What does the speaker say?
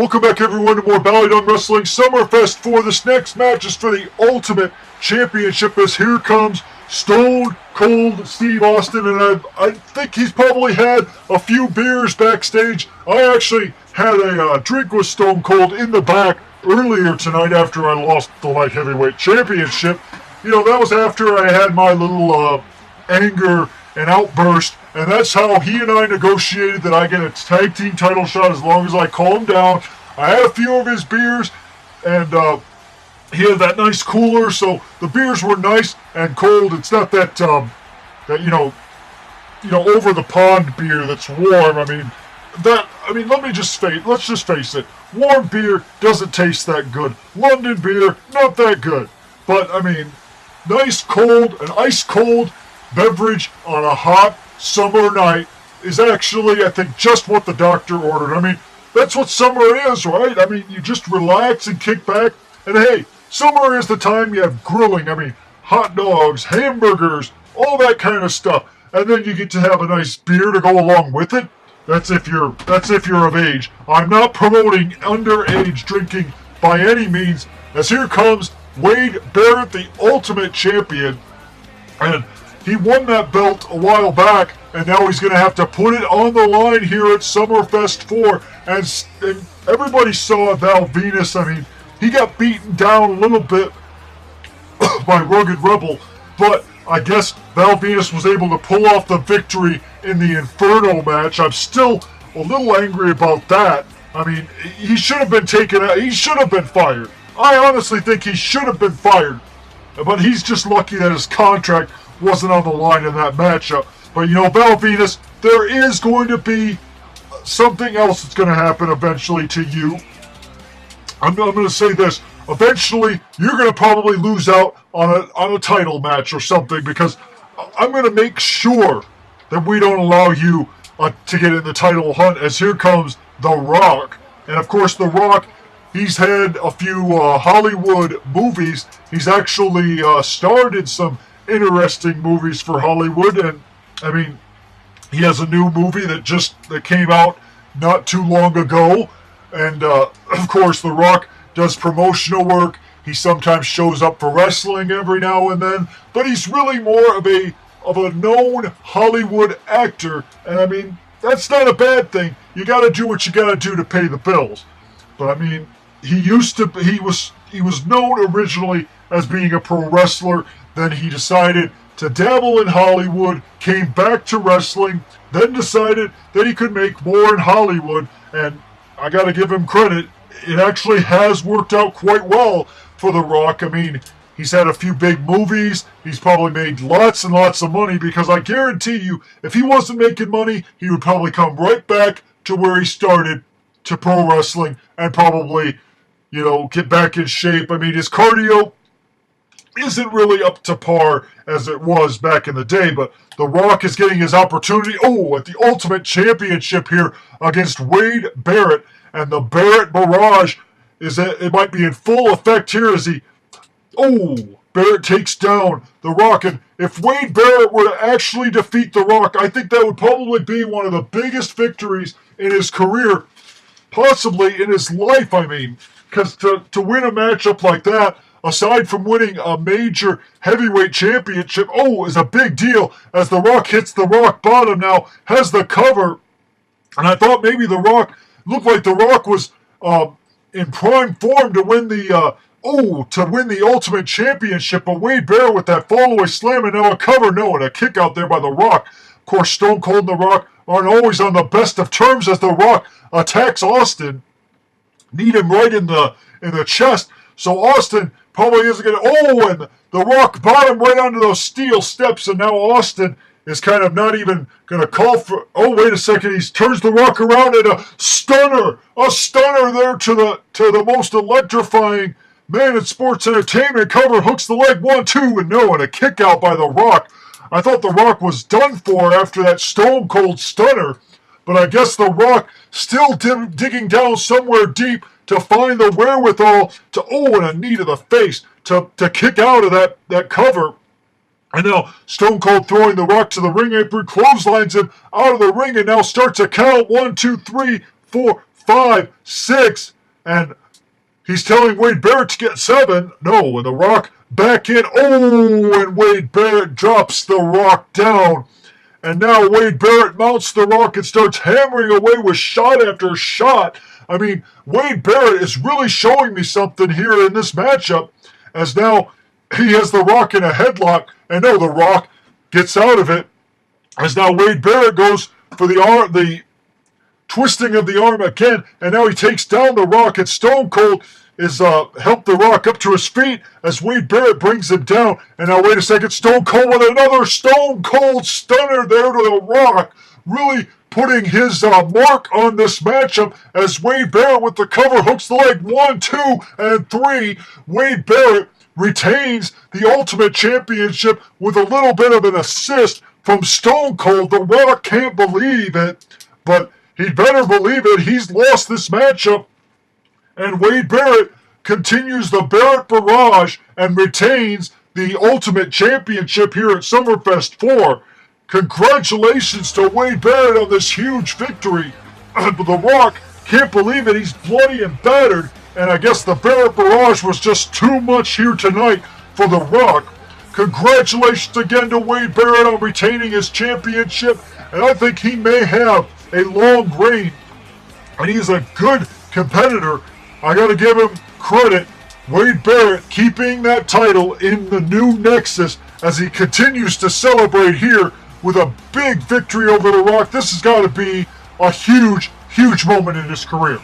Welcome back, everyone, to more BallyDung Wrestling SummerFest 4. This next match is for the Ultimate Championship, as here comes Stone Cold Steve Austin, and I think he's probably had a few beers backstage. I actually had a drink with Stone Cold in the back earlier tonight after I lost the Light Heavyweight Championship. You know, that was after I had my little anger and outburst, and that's how he and I negotiated that I get a tag team title shot as long as I calm down. I had a few of his beers, and he had that nice cooler, so the beers were nice and cold. It's not that that you know over the pond beer that's warm. Let's just face it. Warm beer doesn't taste that good. London beer, not that good. But I mean, nice cold, an ice cold beverage on a hot summer night is actually, I think, just what the doctor ordered. I mean, that's what summer is, right? I mean, you just relax and kick back. And hey, summer is the time you have grilling. I mean, hot dogs, hamburgers, all that kind of stuff. And then you get to have a nice beer to go along with it. That's if you're of age. I'm not promoting underage drinking by any means, as here comes Wade Barrett, the Ultimate Champion. And he won that belt a while back, and now he's going to have to put it on the line here at SummerFest 4. And everybody saw Val Venus. I mean, he got beaten down a little bit by Rugged Rebel, but I guess Val Venus was able to pull off the victory in the Inferno match. I'm still a little angry about that. I mean, he should have been taken out. He should have been fired. I honestly think he should have been fired. But he's just lucky that his contract wasn't on the line in that matchup. But you know, Val Venus, there is going to be something else that's going to happen eventually to you. I'm going to say this. Eventually, you're going to probably lose out on a title match or something, because I'm going to make sure that we don't allow you to get in the title hunt, as here comes The Rock. And of course, The Rock, he's had a few Hollywood movies. He's actually starred in some interesting movies for Hollywood, and I mean, he has a new movie that came out not too long ago, and of course, The Rock does promotional work. He sometimes shows up for wrestling every now and then, but he's really more of a known Hollywood actor, and I mean, that's not a bad thing. You got to do what you got to do to pay the bills. But I mean, he was known originally as being a pro wrestler. Then he decided to dabble in Hollywood, came back to wrestling, then decided that he could make more in Hollywood, and I got to give him credit. It actually has worked out quite well for The Rock. I mean, he's had a few big movies. He's probably made lots and lots of money, because I guarantee you, if he wasn't making money, he would probably come right back to where he started, to pro wrestling, and probably, get back in shape. I mean, his cardio isn't really up to par as it was back in the day, but The Rock is getting his opportunity, at the Ultimate Championship here against Wade Barrett, and the Barrett Barrage it might be in full effect here as Barrett takes down The Rock. And if Wade Barrett were to actually defeat The Rock, I think that would probably be one of the biggest victories in his career, possibly in his life, I mean, because to win a matchup like that, aside from winning a major heavyweight championship, is a big deal, as The Rock hits the rock bottom now, has the cover, and I thought maybe The Rock, looked like The Rock was in prime form to win the Ultimate Championship, but Wade Barrett with that fallaway slam, and now a cover, and a kick out there by The Rock. Of course, Stone Cold and The Rock aren't always on the best of terms, as The Rock attacks Austin, knee him right in the chest, so Austin probably isn't going to, and The Rock bottom right onto those steel steps, and now Austin is kind of not even going to call for, wait a second, he turns The Rock around, and a stunner there to the most electrifying man in sports entertainment, cover, hooks the leg, 1-2, and a kick out by The Rock. I thought The Rock was done for after that Stone Cold stunner, but I guess The Rock still digging down somewhere deep to find the wherewithal to, and a knee to the face to kick out of that cover. And now Stone Cold throwing The Rock to the ring apron, clotheslines him out of the ring, and now starts a count. 1, 2, 3, 4, 5, 6, and he's telling Wade Barrett to get 7. No, and The Rock back in. Oh, and Wade Barrett drops The Rock down. And now Wade Barrett mounts The Rock and starts hammering away with shot after shot. I mean, Wade Barrett is really showing me something here in this matchup, as now he has The Rock in a headlock, and no, The Rock gets out of it, as now Wade Barrett goes for the twisting of the arm again, and now he takes down The Rock, and Stone Cold is helped The Rock up to his feet as Wade Barrett brings him down. And now wait a second, Stone Cold with another Stone Cold Stunner there to The Rock, really putting his mark on this matchup as Wade Barrett with the cover hooks the leg. 1, 2, and 3. Wade Barrett retains the Ultimate Championship with a little bit of an assist from Stone Cold. The Rock can't believe it, but he'd better believe it. He's lost this matchup. And Wade Barrett continues the Barrett Barrage and retains the Ultimate Championship here at SummerFest 4. Congratulations to Wade Barrett on this huge victory. But The Rock can't believe it. He's bloody and battered. And I guess the Barrett Barrage was just too much here tonight for The Rock. Congratulations again to Wade Barrett on retaining his championship. And I think he may have a long reign. And he's a good competitor. I got to give him credit. Wade Barrett keeping that title in the new Nexus as he continues to celebrate here with a big victory over The Rock. This has got to be a huge, huge moment in his career.